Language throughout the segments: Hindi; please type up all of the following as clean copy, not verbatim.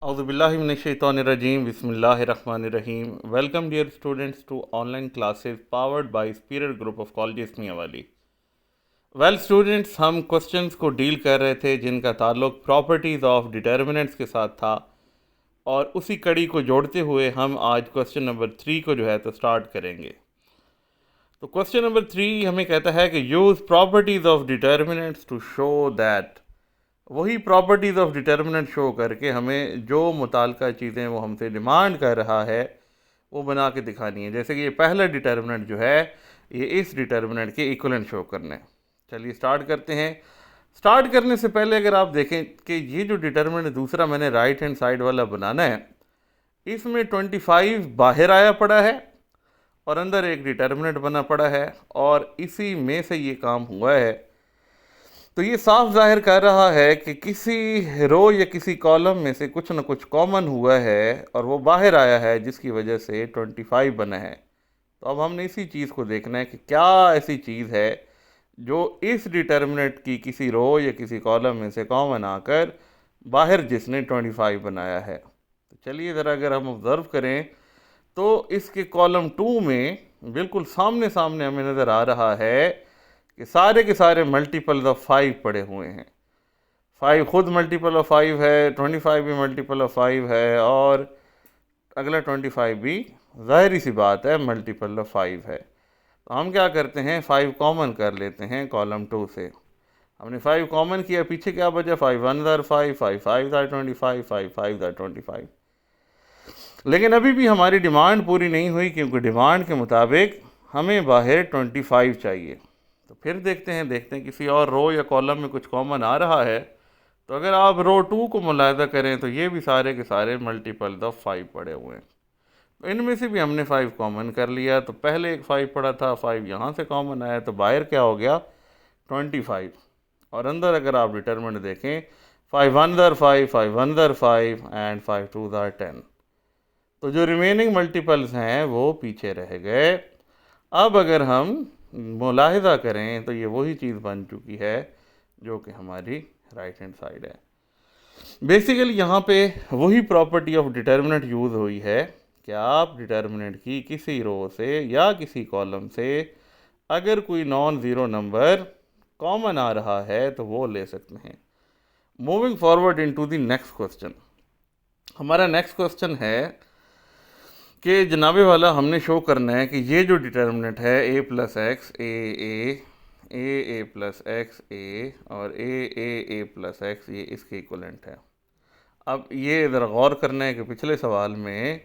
Auzubillahiminash-shaytanir-rajim. Bismillahir-rahmanir-rahim. Welcome dear students to online classes powered by Spirit Group of Colleges Mianwali. Well students, हम क्वेश्चंस को डील कर रहे थे जिनका ताल्लुक प्रॉपर्टीज़ ऑफ डिटर्मिनेंट्स के साथ था, और उसी कड़ी को जोड़ते हुए हम आज क्वेश्चन नंबर 3 को जो है तो स्टार्ट करेंगे। तो क्वेश्चन नंबर 3 हमें कहता है कि use properties of determinants to show that. वही प्रॉपर्टीज़ ऑफ डिटर्मिनेंट शो करके हमें जो मुताल्लिका चीज़ें वो हमसे डिमांड कर रहा है वो बना के दिखानी है। जैसे कि ये पहला डिटर्मिनेंट जो है ये इस डिटर्मिनेंट के इक्वलेंट शो करने हैं। चलिए स्टार्ट करते हैं। स्टार्ट करने से पहले अगर आप देखें कि ये जो डिटर्मिनेंट दूसरा मैंने राइट हैंड साइड वाला बनाना है, इसमें 25 बाहर आया पड़ा है और अंदर एक डिटर्मिनेंट बना पड़ा है, और इसी में से ये काम हुआ है। तो ये साफ जाहिर कर रहा है कि किसी रो या किसी कॉलम में से कुछ न कुछ कॉमन हुआ है और वो बाहर आया है, जिसकी वजह से 25 बना है। तो अब हमने इसी चीज़ को देखना है कि क्या ऐसी चीज़ है जो इस डिटर्मिनेंट की किसी रो या किसी कॉलम में से कॉमन आकर बाहर जिसने 25 बनाया है। तो चलिए ज़रा अगर हम ऑब्ज़र्व करें तो इसके कॉलम 2 में बिल्कुल सामने सामने हमें नज़र आ रहा है कि सारे के सारे मल्टीपल्स ऑफ 5 पड़े हुए हैं। 5 खुद मल्टीपल ऑफ 5 है, 25 भी मल्टीपल ऑफ 5 है, और अगला 25 भी ज़ाहिरी सी बात है मल्टीपल ऑफ 5 है। तो हम क्या करते हैं, 5 कॉमन कर लेते हैं कॉलम 2 से। हमने 5 कॉमन किया, पीछे क्या बचा, 5 1 ज़ार 5, 5 5 ज़ार 25, 5 5 ज़ार 25। लेकिन अभी भी हमारी डिमांड पूरी नहीं हुई, क्योंकि डिमांड के मुताबिक हमें बाहर 25 चाहिए। तो फिर देखते हैं किसी और रो या कॉलम में कुछ कॉमन आ रहा है। तो अगर आप रो 2 को मुलाहिज़ा करें तो ये भी सारे के सारे मल्टीपल्स ऑफ 5 पड़े हुए हैं। तो इनमें से भी हमने 5 कॉमन कर लिया। तो पहले एक 5 पड़ा था, 5 यहाँ से कॉमन आया, तो बाहर क्या हो गया, 25। और अंदर अगर आप डिटरमिनेंट देखें, 5 1 ज़ार 5, 5 1 ज़ार 5 एंड 5 2 ज़ार 10। तो जो रिमेनिंग मल्टीपल्स हैं वो पीछे रह गए। अब अगर हम मुलाहिज़ा करें तो ये वही चीज़ बन चुकी है जो कि हमारी राइट हैंड साइड है। बेसिकली यहाँ पे वही प्रॉपर्टी ऑफ डिटर्मिनेंट यूज़ हुई है कि आप डिटर्मिनेंट की किसी रो से या किसी कॉलम से अगर कोई नॉन ज़ीरो नंबर कॉमन आ रहा है तो वो ले सकते हैं। Moving forward into the next question. हमारा नेक्स्ट क्वेश्चन है कि जनाबे वाला हमने शो करना है कि ये जो डिटर्मिनेंट है a plus X A plus X A और ए प्लस एक्स, ये इसके इक्वलेंट है। अब ये ज़रा गौर करना है कि पिछले सवाल में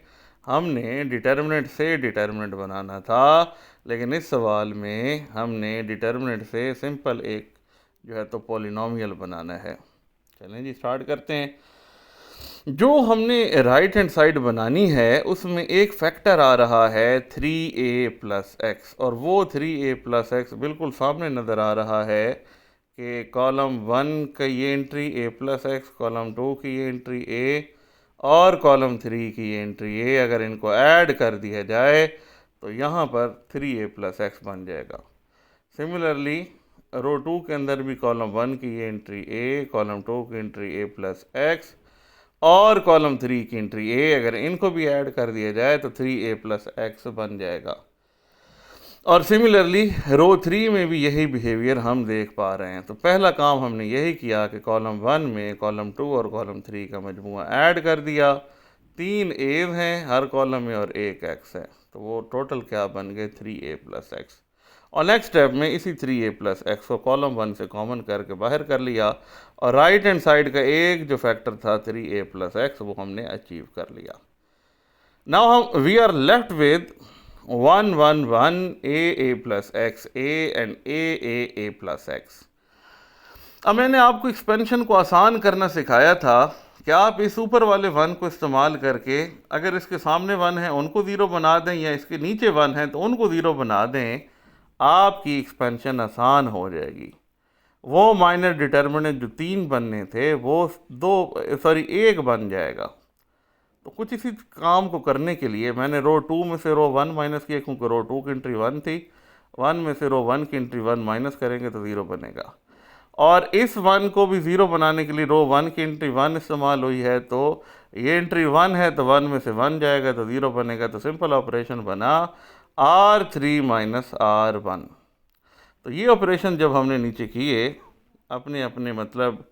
हमने डिटर्मिनेंट से डिटर्मिनेंट बनाना था, लेकिन इस सवाल में हमने डिटर्मिनेंट से सिंपल एक जो है तो पॉलिनोमियल बनाना है। चलें जी स्टार्ट करते हैं। जो हमने राइट हैंड साइड बनानी है उसमें एक फैक्टर आ रहा है 3a प्लस एक्स, और वो 3a प्लस एक्स बिल्कुल सामने नज़र आ रहा है कि कॉलम 1 का ये entry a plus x, column 2 की ये एंट्री a और कॉलम 3 की ये एंट्री a, अगर इनको ऐड कर दिया जाए तो यहाँ पर 3a प्लस एक्स बन जाएगा। सिमिलरली रो 2 के अंदर भी कॉलम 1 की ये एंट्री a, कॉलम 2 की एंट्री a प्लस एक्स और कॉलम 3 की एंट्री a, अगर इनको भी ऐड कर दिया जाए तो 3a प्लस एक्स बन जाएगा। और सिमिलरली रो 3 में भी यही बिहेवियर हम देख पा रहे हैं। तो पहला काम हमने यही किया कि कॉलम 1 में कॉलम 2 और कॉलम 3 का मजमूआ ऐड कर दिया। 3 a's हैं हर कॉलम में और 1 x है, तो वो टोटल क्या बन गए, 3a प्लस एक्स। और नेक्स्ट स्टेप में इसी 3a प्लस एक्स को कॉलम 1 से कॉमन करके बाहर कर लिया, और राइट हैंड साइड का एक जो फैक्टर था 3a प्लस एक्स वो हमने अचीव कर लिया। नाउ हम we are left with 1 1 1 a plus x a and a plus x. अब मैंने आपको एक्सपेंशन को आसान करना सिखाया था कि आप इस ऊपर वाले 1 को इस्तेमाल करके अगर इसके सामने 1 है उनको ज़ीरो बना दें, या इसके नीचे 1 है तो उनको ज़ीरो बना दें, आपकी एक्सपेंशन आसान हो जाएगी। वो माइनर डिटर्मिनेंट जो 3 बनने थे वो 1 बन जाएगा। तो कुछ इसी काम को करने के लिए मैंने रो 2 में से रो 1 माइनस किया, क्योंकि रो 2 की एंट्री 1 थी। 1 में से रो 1 की एंट्री 1 माइनस करेंगे तो 0 बनेगा। और इस 1 को भी 0 बनाने के लिए रो 1 की एंट्री 1 इस्तेमाल हुई है, तो ये एंट्री 1 है तो 1 में से 1 जाएगा तो 0 बनेगा, तो सिंपल ऑपरेशन बना R3 माइनस R1। तो ये ऑपरेशन जब हमने नीचे किए अपने अपने मतलब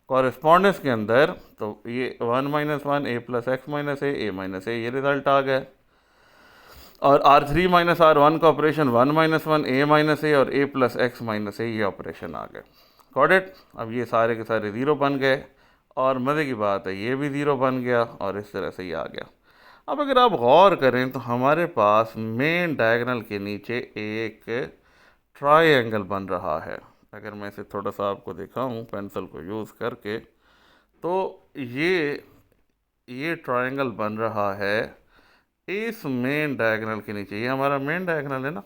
कॉरेस्पॉन्डेंस के अंदर, तो ये 1 minus 1 a plus x minus A minus A, ये रिज़ल्ट आ गया। और R3 माइनस R1 का operation 1 minus 1 a minus A और a plus x minus A, ये ऑपरेशन आ गए। Got it. अब ये सारे के सारे ज़ीरो बन गए और मज़े की बात है ये भी ज़ीरो बन गया और इस तरह से ये आ गया। अब अगर आप गौर करें तो हमारे पास मेन डायगोनल के नीचे एक ट्रायंगल बन रहा है। अगर मैं इसे थोड़ा सा आपको दिखाऊं पेंसिल को यूज़ करके, तो ये ट्रायंगल बन रहा है इस मेन डायगोनल के नीचे। ये हमारा मेन डायगोनल है ना,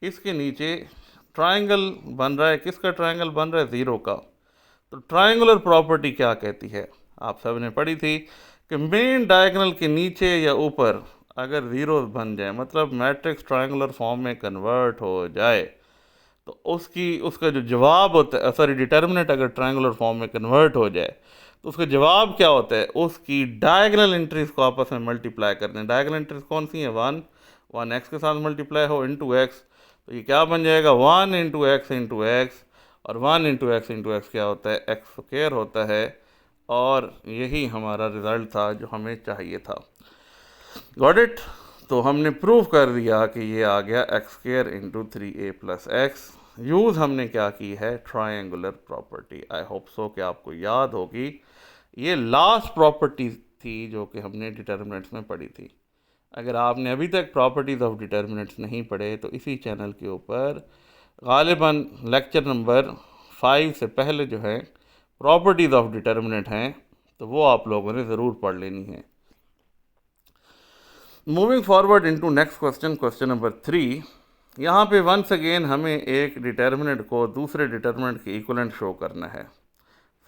इसके नीचे ट्रायंगल बन रहा है। किसका ट्रायंगल बन रहा है? ज़ीरो का। तो ट्रायंगुलर प्रॉपर्टी क्या कहती है? आप सब ने पढ़ी थी कि मेन डायगोनल के नीचे या ऊपर अगर ज़ीरो बन जाए, मतलब मैट्रिक्स ट्रायंगुलर फॉर्म में कन्वर्ट हो जाए, तो उसका जो जवाब होता है, सॉरी डिटर्मिनेंट अगर ट्रायंगुलर फॉर्म में कन्वर्ट हो जाए तो उसका जवाब क्या होता है? उसकी डायगोनल एंट्रीज को आपस में मल्टीप्लाई करते हैं। डायगोनल एंट्रीज कौन सी हैं? 1 एक्स के साथ मल्टीप्लाई हो इंटू एक्स, तो ये क्या बन जाएगा? 1 इंटू एक्स, और 1 इंटू एक्स क्या होता है? एक्स स्क्वायर होता है। और यही हमारा रिज़ल्ट था जो हमें चाहिए था। Got it. तो हमने प्रूव कर दिया कि ये आ गया x square into 3a plus x. Use हमने क्या की है? Triangular property. I hope so कि आपको याद होगी। ये लास्ट प्रॉपर्टी थी जो कि हमने डिटर्मिनेंट्स में पढ़ी थी। अगर आपने अभी तक प्रॉपर्टीज़ ऑफ डिटर्मिनेंट्स नहीं पढ़े तो इसी चैनल के ऊपर गालिबन लेक्चर नंबर 5 से पहले जो है प्रॉपर्टीज़ ऑफ डिटर्मिनेंट हैं, तो वो आप लोगों ने ज़रूर पढ़ लेनी है। Moving forward into next question, question number 3। यहाँ पे वंस अगेन हमें एक डिटर्मिनेंट को दूसरे डिटर्मिनेंट के इक्वलेंट शो करना है।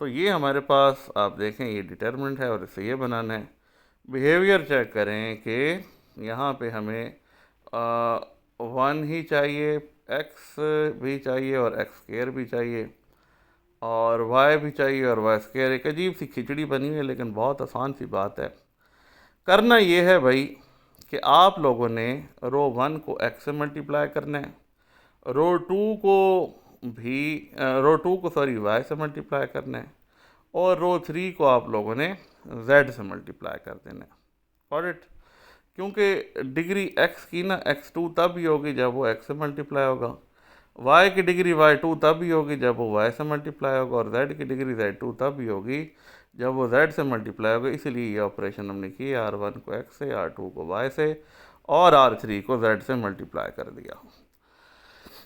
तो ये हमारे पास आप देखें ये डिटर्मिनेंट है और इसे ये बनाना है। बिहेवियर चेक करें कि यहाँ पे हमें 1 ही चाहिए, एक्स भी चाहिए और एक्स स्क्वायर भी चाहिए और वाई भी चाहिए और वाई स्क्वायर। एक अजीब सी खिचड़ी बनी हुई है लेकिन बहुत आसान सी बात है। करना ये है भाई कि आप लोगों ने रो 1 को x से मल्टीप्लाई करना है, रो 2 को y से मल्टीप्लाई करना है, और रो 3 को आप लोगों ने z से मल्टीप्लाई कर देना है। Got it. क्योंकि डिग्री x की ना x2 तब ही होगी जब वो x से मल्टीप्लाई होगा, y की डिग्री y2 तब ही होगी जब वो y से मल्टीप्लाई होगा, और z की डिग्री z2 तब ही होगी जब वो z से मल्टीप्लाई होगा। इसलिए ये ऑपरेशन हमने की, R1 को x से, R2 को y से और R3 को z से मल्टीप्लाई कर दिया।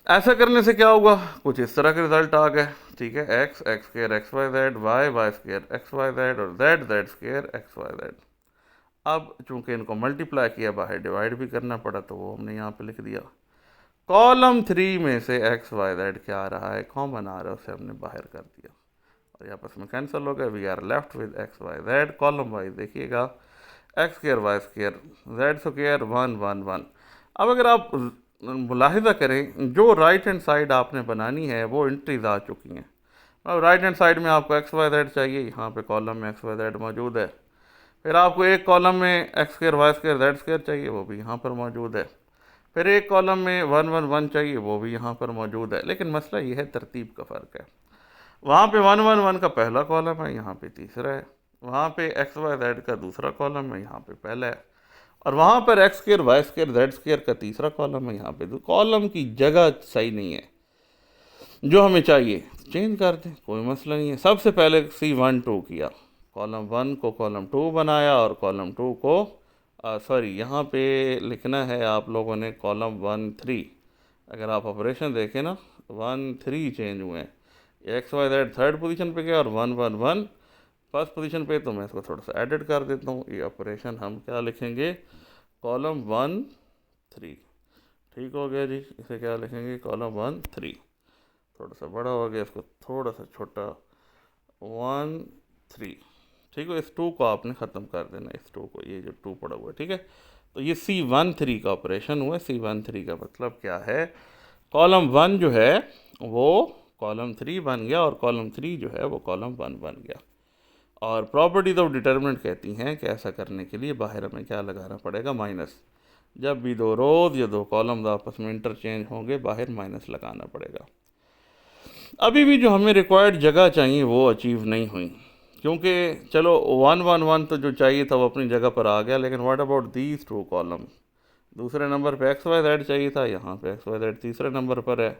ऐसा करने से क्या होगा? कुछ इस तरह के रिजल्ट आ गए। ठीक है, x square x Y z, y square x Y z और z square x Y z. अब चूंकि इनको मल्टीप्लाई किया, बाहर डिवाइड भी करना पड़ा, तो वो हमने यहाँ पे लिख दिया। कॉलम 3 में से एक्स वाई जेड क्या आ रहा है? कॉमन आ रहा है, उसे हमने बाहर कर दिया और ये आपस में कैंसिल हो गया। We are left with X Y Z. Column wise देखिएगा, X square Y square Z square 1 1 1। अब अगर आप मुलाहिजा करें, जो राइट हैंड साइड आपने बनानी है वो एंट्रीज आ चुकी हैं। अब राइट हैंड साइड में आपको एक्स वाई जेड चाहिए, यहाँ पे कॉलम में एक्स वाई जेड मौजूद है। फिर आपको एक कॉलम में x square Y square Z square चाहिए, वो भी यहाँ पर मौजूद है। फिर एक कॉलम में 1 1 1 चाहिए, वो भी यहाँ पर मौजूद है। लेकिन मसला ये है, तरतीब का फ़र्क है। वहाँ पे 1 1 1 का पहला कॉलम है, यहाँ पे तीसरा है। वहाँ पे एक्स वाई जेड का दूसरा कॉलम है, यहाँ पे पहला है। और वहाँ पर x square Y square Z square का तीसरा कॉलम है, यहाँ पे तो कॉलम की जगह सही नहीं है। जो हमें चाहिए चेंज कर दें, कोई मसला नहीं है। सबसे पहले C1 2 किया, कॉलम 1 को कॉलम 2 बनाया और कॉलम 2 को यहाँ पे लिखना है आप लोगों ने कॉलम 1 3। अगर आप ऑपरेशन देखें ना, 1 3 चेंज हुए हैं। X Y z third position पे गया और 1 1 1 फर्स्ट पोजीशन पे। तो मैं इसको थोड़ा सा एडिट कर देता हूँ। ये ऑपरेशन हम क्या लिखेंगे? कॉलम 1 3। ठीक हो गया जी। इसे क्या लिखेंगे? कॉलम 1 3। थोड़ा सा बड़ा हो गया, इसको थोड़ा सा छोटा 1 3। ठीक है, इस 2 को आपने ख़त्म कर देना, इस 2 को, ये जो 2 पड़ा हुआ है। ठीक है, तो ये C1 3 का ऑपरेशन हुआ। C1 3 का मतलब क्या है? कॉलम 1 जो है वो कॉलम 3 बन गया और कॉलम 3 जो है वो कॉलम 1 बन गया। और प्रॉपर्टीज ऑफ डिटर्मिनेंट कहती हैं कि ऐसा करने के लिए बाहर हमें क्या लगाना पड़ेगा, माइनस। जब भी दो रोज या दो कॉलम्स आपस में इंटरचेंज होंगे बाहर माइनस लगाना पड़ेगा। अभी भी जो हमें रिक्वायर्ड जगह चाहिए वो अचीव नहीं हुई, क्योंकि चलो 1 1 1 तो जो चाहिए था वो अपनी जगह पर आ गया, लेकिन what about these two column. दूसरे नंबर पे एक्स वाई जेड चाहिए था, यहाँ पे एक्स वाई जेड तीसरे नंबर पर है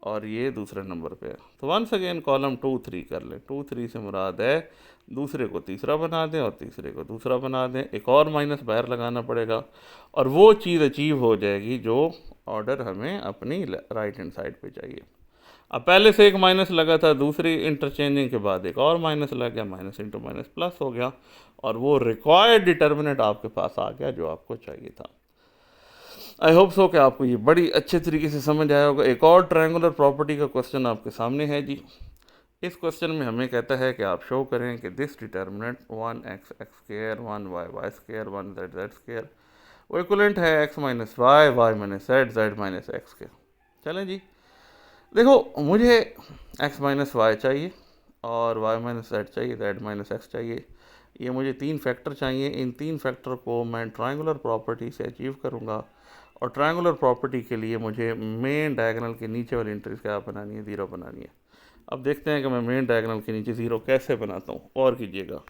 और ये दूसरे नंबर पे है। तो वंस अगेन कॉलम 2 3 कर लें। 2 3 से मुराद है दूसरे को तीसरा बना दें और तीसरे को दूसरा बना दें। एक और माइनस बाहर लगाना पड़ेगा और वो चीज़ अचीव हो जाएगी जो ऑर्डर हमें अपनी राइट हैंड साइड पे चाहिए। अब पहले से एक माइनस लगा था, दूसरी इंटरचेंजिंग के बाद एक और माइनस लग गया, माइनस इंटू माइनस प्लस हो गया और वो रिक्वायर्ड डिटर्मिनेंट आपके पास आ गया जो आपको चाहिए था। आई होप सो कि आपको ये बड़ी अच्छे तरीके से समझ आया होगा। एक और ट्रायंगुलर प्रॉपर्टी का क्वेश्चन आपके सामने है जी। इस क्वेश्चन में हमें कहता है कि आप शो करें कि this determinant 1x x square 1y y square 1z z square वो इक्वलेंट है x minus y y minus z z minus x के। चलें जी, देखो मुझे x माइनस वाई चाहिए और y माइनस जेड चाहिए, z माइनस एक्स चाहिए। ये मुझे तीन फैक्टर चाहिए। इन तीन फैक्टर को मैं ट्रायंगुलर प्रॉपर्टी से अचीव करूँगा और ट्रायंगुलर प्रॉपर्टी के लिए मुझे मेन डायगोनल के नीचे वाली एंट्रीज क्या बनानी है, ज़ीरो बनानी है। अब देखते हैं कि मैं मेन डायगोनल के नीचे ज़ीरो कैसे बनाता हूँ, और कीजिएगा।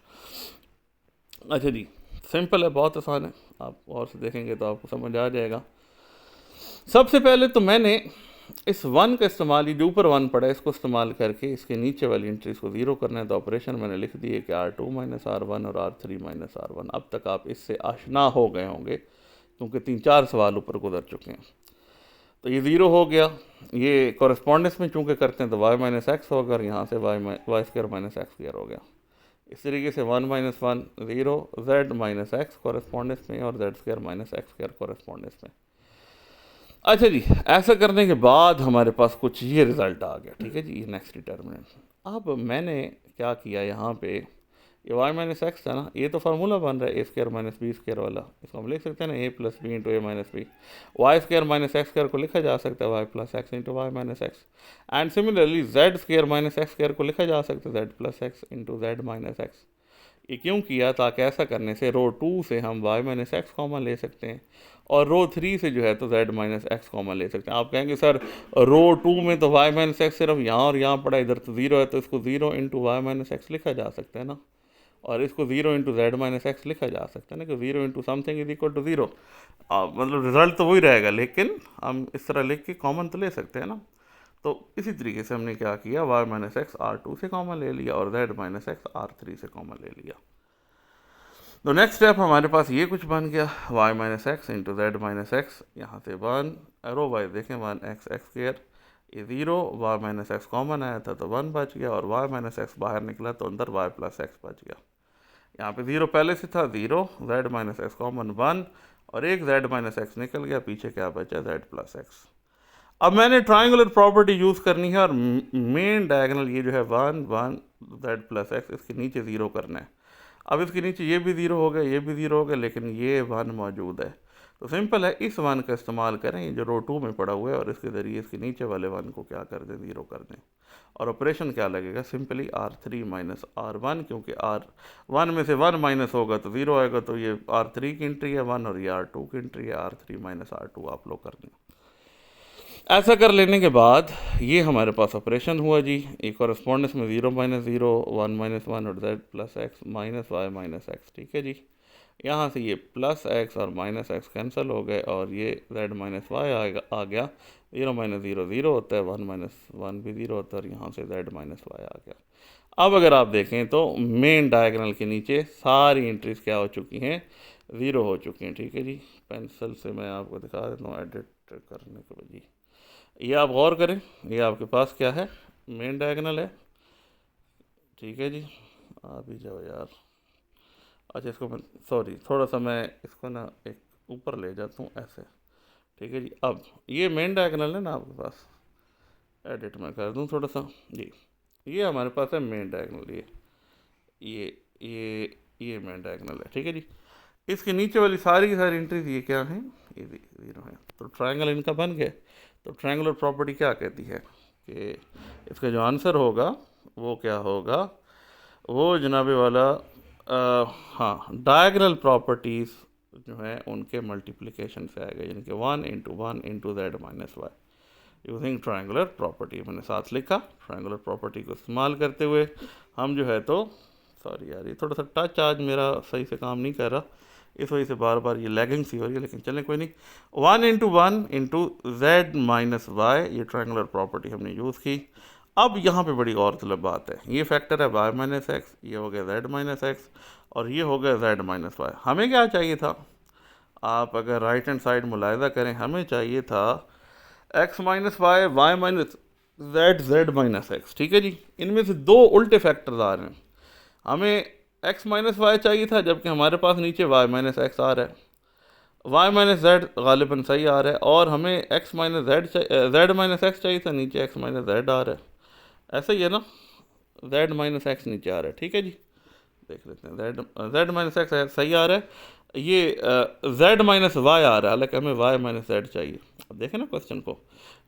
अच्छा जी, सिंपल है, बहुत आसान है, आप और से देखेंगे तो आपको समझ आ जाएगा। सबसे पहले तो मैंने इस वन का इस्तेमाल, ये जो ऊपर वन पड़ा है इसको इस्तेमाल करके इसके नीचे वाली एंट्रीज को ज़ीरो करना है। तो ऑपरेशन मैंने लिख दिए कि R2 माइनस R1 और R3 माइनस R1। अब तक आप इससे आशना हो गए होंगे क्योंकि 3 4 सवाल ऊपर गुजर चुके हैं। तो ये ज़ीरो हो गया। ये कॉरेस्पॉन्डेंस में चूँकि करते हैं तो y माइनस एक्स होगा और यहाँ से y square minus x square हो गया। इस तरीके से 1 minus 1 zero, z minus x correspondence में और z square minus x square correspondence में। अच्छा जी, ऐसा करने के बाद हमारे पास कुछ ये रिज़ल्ट आ गया। ठीक है जी, ये नेक्स्ट डिटर्मिनेंट। अब मैंने क्या किया, यहाँ पे ये y माइनस एक्स था ना, ये तो फार्मूला बन रहा है a square minus b square वाला। इसको हम लिख सकते हैं ना a plus b into a minus b. Y square minus x square को लिखा जा सकता है y plus x into y minus x. And similarly z square minus x square को लिखा जा सकता है z plus x into z minus x. ये क्यों किया, ताकि ऐसा करने से रो 2 से हम y माइनस एक्स कॉमन ले सकते हैं और रो 3 से जो है तो z माइनस एक्स कॉमन ले सकते हैं। आप कहेंगे सर रो 2 में तो y माइनस एक्स सिर्फ यहाँ और यहाँ पड़ा, इधर तो ज़ीरो है, तो इसको zero into y minus x लिखा जा सकता है ना, और इसको zero into z minus x लिखा जा सकता है ना, कि zero into something is equal to zero. मतलब रिजल्ट तो वही रहेगा, लेकिन हम इस तरह लिख के कॉमन तो ले सकते हैं ना। तो इसी तरीके से हमने क्या किया, y माइनस एक्स R2 से कॉमन ले लिया और z माइनस एक्स R3 से कॉमन ले लिया। तो नेक्स्ट स्टेप हमारे पास ये कुछ बन गया, y minus x into z minus x, यहाँ से 1 एरो वाइज देखें 1 एक्स एक्स स्क्वायर, ये zero, y minus x common आया था तो 1 बच गया और y माइनस एक्स बाहर निकला तो अंदर y प्लस एक्स बच गया। यहाँ पे ज़ीरो पहले से था, zero, z minus x common 1 और एक z माइनस एक्स निकल गया, पीछे क्या बचा z प्लस एक्स। अब मैंने ट्रायंगुलर प्रॉपर्टी यूज़ करनी है और मेन डायगोनल ये जो है 1 1 z प्लस एक्स, इसके नीचे ज़ीरो करना है। अब इसके नीचे ये भी ज़ीरो हो गया, ये भी ज़ीरो हो गया, लेकिन ये 1 मौजूद है। तो सिंपल है, इस 1 का इस्तेमाल करें, ये जो रो 2 में पड़ा हुआ है, और इसके ज़रिए इसके नीचे वाले 1 को क्या कर दें, ज़ीरो कर दें। और ऑपरेशन क्या लगेगा, सिंपली R3 माइनस R1, क्योंकि R1 में से 1 माइनस होगा तो ज़ीरो आएगा, तो ये R3 की एंट्री है 1 और ये R2 की एंट्री है, R3 माइनस R2 आप लोग कर दें। ऐसा कर लेने के बाद ये हमारे पास ऑपरेशन हुआ जी। एक कॉरेस्पॉन्डेंस में 0 माइनस 0 1 माइनस 1 और z plus x minus y minus x. ठीक है जी, यहाँ से ये प्लस एक्स और माइनस एक्स कैंसिल हो गए और ये z माइनस वाई आ गया। 0 माइनस 0 0 होता है, 1 माइनस 1 भी 0 होता है और यहाँ से z माइनस वाई आ गया। अब अगर आप देखें तो मेन डायगोनल के नीचे सारी एंट्रीज क्या हो चुकी हैं, ज़ीरो हो चुकी हैं। ठीक है जी, पेंसिल से मैं आपको दिखा देता हूँ एडिट करने के बाद जी। ये आप गौर करें, ये आपके पास क्या है, मेन डायगोनल है। ठीक है जी, आप ही जाओ यार। अच्छा, इसको मैं सॉरी थोड़ा सा मैं इसको ना एक ऊपर ले जाता हूँ ऐसे। ठीक है जी, अब ये मेन डायगोनल है ना आपके पास, एडिट में कर दूँ थोड़ा सा जी। ये हमारे पास है मेन डायगोनल, ये ये ये मेन डायगोनल है। ठीक है जी, इसके नीचे वाली सारी की सारी एंट्रीज ये क्या हैं, ये ज़ीरो है। तो ट्रायंगल इनका बन गया। तो ट्रायंगुलर प्रॉपर्टी क्या कहती है कि इसका जो आंसर होगा वो क्या होगा, वो जनाबे वाला हाँ, डायगनल प्रॉपर्टीज़ जो हैं उनके मल्टीप्लिकेशन से आएगा, यानी कि 1 × 1 × z - y using triangular property. मैंने साथ लिखा, ट्रायंगुलर प्रॉपर्टी को इस्तेमाल करते हुए हम जो है तो, सॉरी यार ये थोड़ा सा टच आज मेरा सही से काम नहीं कर रहा, इस वजह से बार बार ये लैगिंग सी हो रही है, लेकिन चलें कोई नहीं। 1 × 1 × z - y, ये ट्रायंगुलर प्रॉपर्टी हमने यूज़ की। अब यहाँ पे बड़ी गौरतलब बात है, ये फैक्टर है y - x, ये हो गया z - x और ये हो गया z - y। हमें क्या चाहिए था, आप अगर राइट हैंड साइड मुलाहिजा करें, हमें चाहिए था x - y, y - z x। ठीक है जी, इनमें से दो उल्टे फैक्टर्स आ रहे हैं। हमें x - y चाहिए था, जबकि हमारे पास नीचे y - x आ रहा है। y - z गालिबन सही आ रहा है, और हमें x - z x चाहिए था, नीचे x - z आ रहा है। ऐसा ही है ना, z - x नीचे आ रहा है। ठीक है जी, देख लेते हैं, z - x सही आ रहा है, ये z - y आ रहा है, हालांकि हमें y - z चाहिए। अब देखें ना क्वेश्चन को,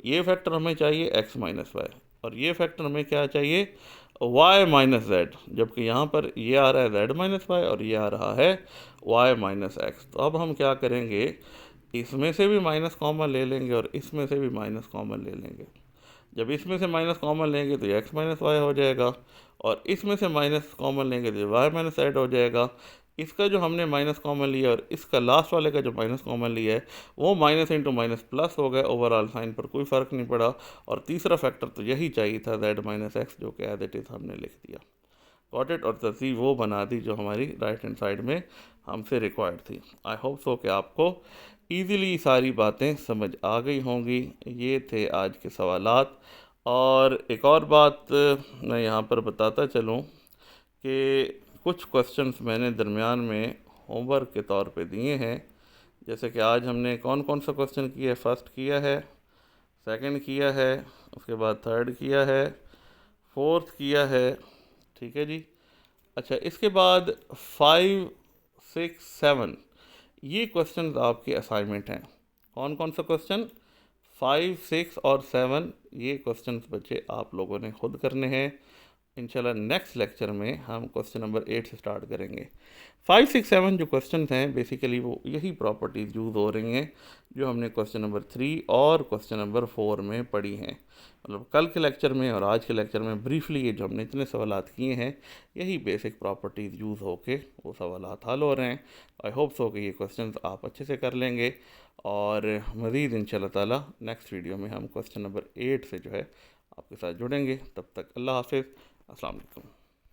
ये फैक्टर हमें चाहिए x - y, और ये फैक्टर हमें क्या चाहिए, y - z, जबकि यहाँ पर ये आ रहा है z - y और ये आ रहा है y - x। तो अब हम क्या करेंगे, इसमें से भी माइनस कॉमन ले लेंगे और इसमें से भी माइनस कॉमन ले लेंगे। जब इसमें से माइनस कॉमन लेंगे तो ये x - y हो जाएगा, और इसमें से माइनस कॉमन लेंगे तो y - z हो जाएगा। इसका जो हमने माइनस कॉमन लिया और इसका लास्ट वाले का जो माइनस कॉमन लिया है, वो माइनस इंटू माइनस प्लस हो गया, ओवरऑल साइन पर कोई फ़र्क नहीं पड़ा। और तीसरा फैक्टर तो यही चाहिए था, z - x, जो कि एज इट इज़ हमने लिख दिया, गॉट इट, और तरतीब वो बना दी जो हमारी राइट हैंड साइड में हमसे रिक्वायर्ड थी। आई होप सो कि आपको ईज़िली सारी बातें समझ आ गई होंगी। ये थे आज के सवालात। और एक और बात मैं यहाँ पर बताता चलूँ कि कुछ क्वेश्चंस मैंने दरमियान में होमवर्क के तौर पे दिए हैं। जैसे कि आज हमने कौन कौन सा क्वेश्चन किया है, फर्स्ट किया है, सेकंड किया है, उसके बाद थर्ड किया है, फोर्थ किया है। ठीक है जी। अच्छा, इसके बाद 5, 6, 7 ये क्वेश्चन आपके असाइनमेंट हैं। कौन कौन सा क्वेश्चन, 5, 6 और 7, ये क्वेश्चन बच्चे आप लोगों ने खुद करने हैं। इंशाल्लाह नेक्स्ट लेक्चर में हम क्वेश्चन नंबर 8 से स्टार्ट करेंगे। 5, 6, 7 जो क्वेश्चन हैं बेसिकली वो यही प्रॉपर्टीज़ यूज़ हो रही हैं जो हमने क्वेश्चन नंबर 3 और क्वेश्चन नंबर 4 में पढ़ी हैं। मतलब कल के लेक्चर में और आज के लेक्चर में ब्रीफली ये जो हमने इतने सवालात किए हैं, यही बेसिक प्रॉपर्टीज़ यूज़ होके वो सवालात हल हो रहे हैं। आई होप सो कि ये क्वेश्चन आप अच्छे से कर लेंगे, और मज़ीद इंशाल्लाह ताला नेक्स्ट वीडियो में हम क्वेश्चन नंबर 8 से जो है आपके साथ जुड़ेंगे। तब तक अल्लाह हाफिज़, अस्सलाम वालेकुम।